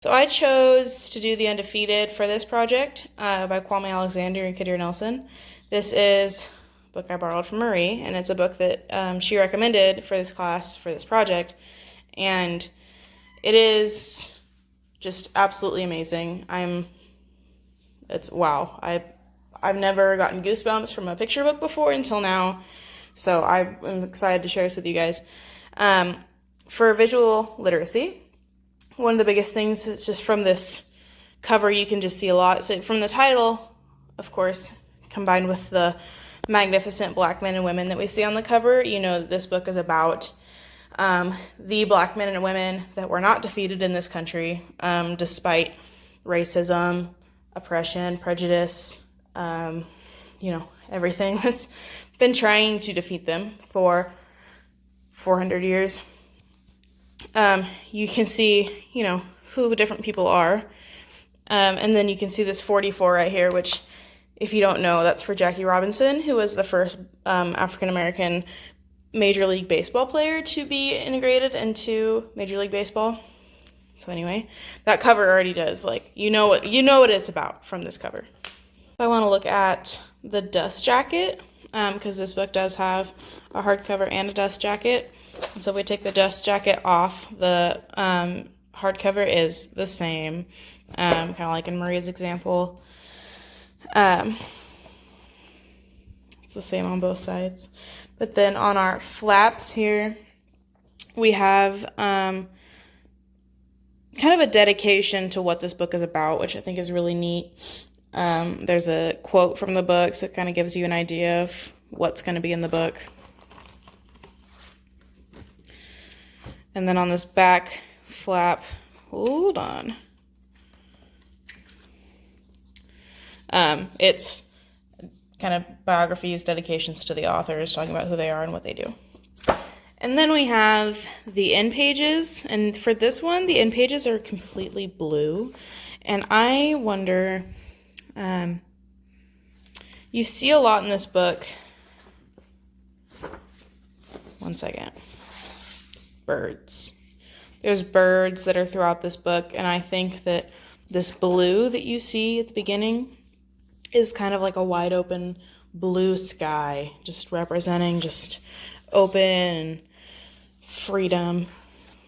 So I chose to do The Undefeated for this project by Kwame Alexander and Kadir Nelson. This is a book I borrowed from Marie, and it's a book that she recommended for this class, for this project, and it is just absolutely amazing. It's wow. I've never gotten goosebumps from a picture book before until now, so I'm excited to share this with you guys. For visual literacy, one of the biggest things is just from this cover, you can just see a lot. So from the title, of course, combined with the magnificent black men and women that we see on the cover, you know that this book is about the black men and women that were not defeated in this country, despite racism, oppression, prejudice, everything that's been trying to defeat them for 400 years. You can see, who different people are. And then you can see this 44 right here, which, if you don't know, that's for Jackie Robinson, who was the first African-American Major League Baseball player to be integrated into Major League Baseball. So anyway, that cover already does, you know what it's about from this cover. I want to look at the dust jacket, because this book does have a hardcover and a dust jacket. So if we take the dust jacket off, the hardcover is the same, kind of like in Maria's example. It's the same on both sides. But then on our flaps here, we have kind of a dedication to what this book is about, which I think is really neat. There's a quote from the book, so it kind of gives you an idea of what's going to be in the book. And then on this back flap, hold on. It's kind of biographies, dedications to the authors, talking about who they are and what they do. And then we have the end pages, and for this one, the end pages are completely blue. And I wonder, you see a lot in this book. One second. Birds. There's birds that are throughout this book, and I think that this blue that you see at the beginning is kind of like a wide open blue sky, just representing just open and freedom,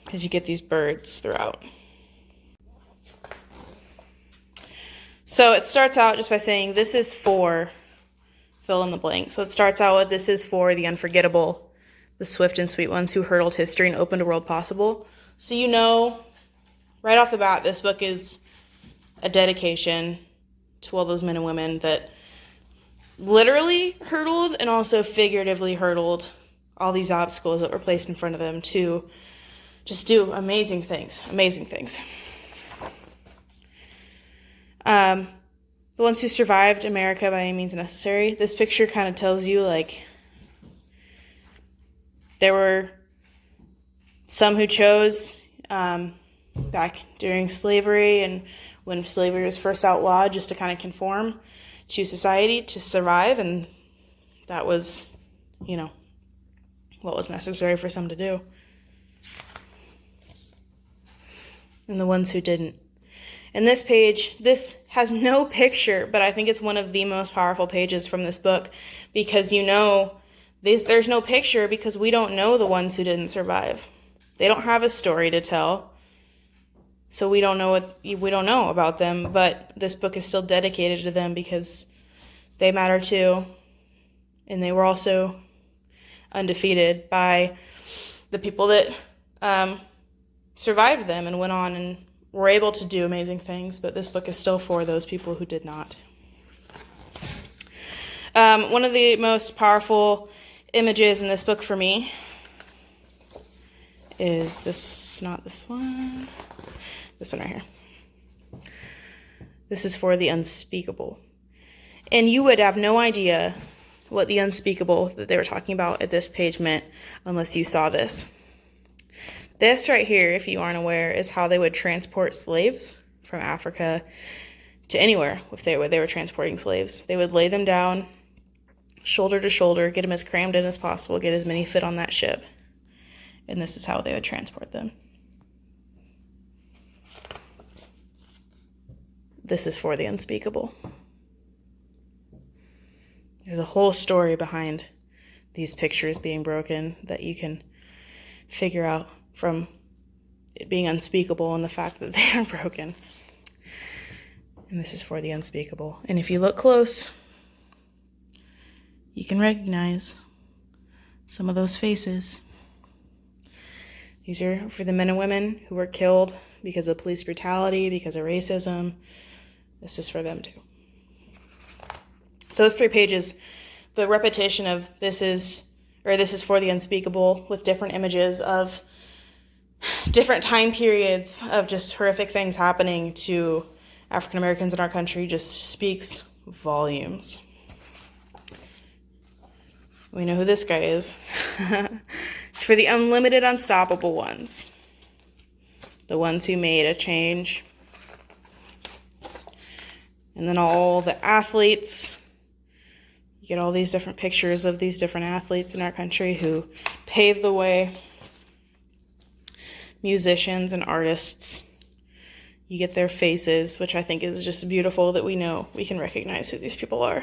because you get these birds throughout. So it starts out just by saying this is for fill in the blank. So it starts out with this is for the unforgettable, the swift and sweet ones who hurdled history and opened a world possible. So right off the bat, this book is a dedication to all those men and women that literally hurdled and also figuratively hurdled all these obstacles that were placed in front of them to just do amazing things. The ones who survived America by any means necessary. This picture kind of tells you, there were some who chose back during slavery and when slavery was first outlawed just to kind of conform to society to survive, and that was, what was necessary for some to do. And the ones who didn't. And this page, this has no picture, but I think it's one of the most powerful pages from this book, because there's no picture because we don't know the ones who didn't survive. They don't have a story to tell, so we don't know about them, but this book is still dedicated to them because they matter too, and they were also undefeated by the people that survived them and went on and were able to do amazing things, but this book is still for those people who did not. One of the most powerful images in this book for me is this one right here. This is for the unspeakable. And you would have no idea what the unspeakable that they were talking about at this page meant unless you saw this. This right here, if you aren't aware, is how they would transport slaves from Africa to anywhere if they were transporting slaves. They would lay them down shoulder to shoulder, get them as crammed in as possible, get as many fit on that ship. And this is how they would transport them. this is for the unspeakable. There's a whole story behind these pictures being broken that you can figure out from it being unspeakable and the fact that they are broken. And this is for the unspeakable. And if you look close, you can recognize some of those faces. These are for the men and women who were killed because of police brutality, because of racism. This is for them too. Those 3 pages, the repetition of this is for the unspeakable with different images of different time periods of just horrific things happening to African Americans in our country just speaks volumes. We know who this guy is. It's for the unlimited, unstoppable ones. The ones who made a change. And then all the athletes. You get all these different pictures of these different athletes in our country who paved the way. Musicians and artists. You get their faces, which I think is just beautiful that we know we can recognize who these people are.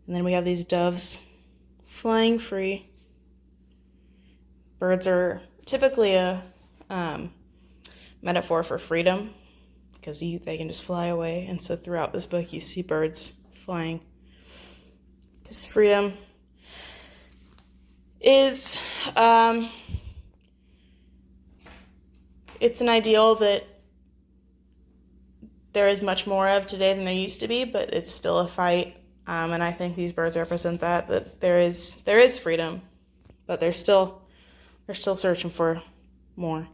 And then we have these doves flying free. Birds are typically a metaphor for freedom because they can just fly away. And so throughout this book, you see birds flying. Just freedom is, it's an ideal that there is much more of today than there used to be, but it's still a fight. And I think these birds represent that there is freedom, but they're still searching for more.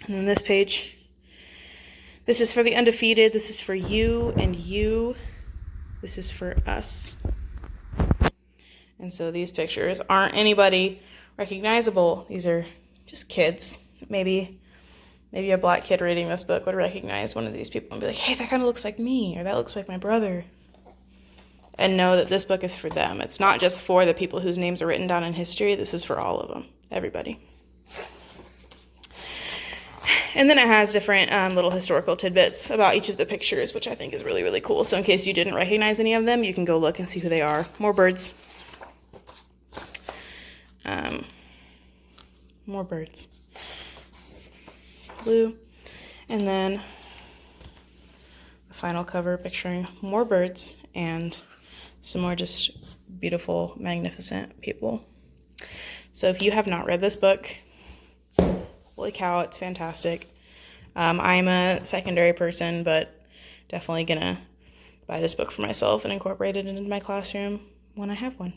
And then this page, this is for the undefeated. This is for you and you. This is for us. And so these pictures aren't anybody recognizable. These are just kids. Maybe a black kid reading this book would recognize one of these people and be like, hey, that kind of looks like me, or that looks like my brother. And know that this book is for them. It's not just for the people whose names are written down in history. This is for all of them, everybody. And then it has different little historical tidbits about each of the pictures, which I think is really, really cool. So in case you didn't recognize any of them, you can go look and see who they are. More birds. More birds. Blue. And then the final cover picturing more birds and some more just beautiful, magnificent people. So if you have not read this book, holy cow, it's fantastic. I'm a secondary person, but definitely gonna buy this book for myself and incorporate it into my classroom when I have one.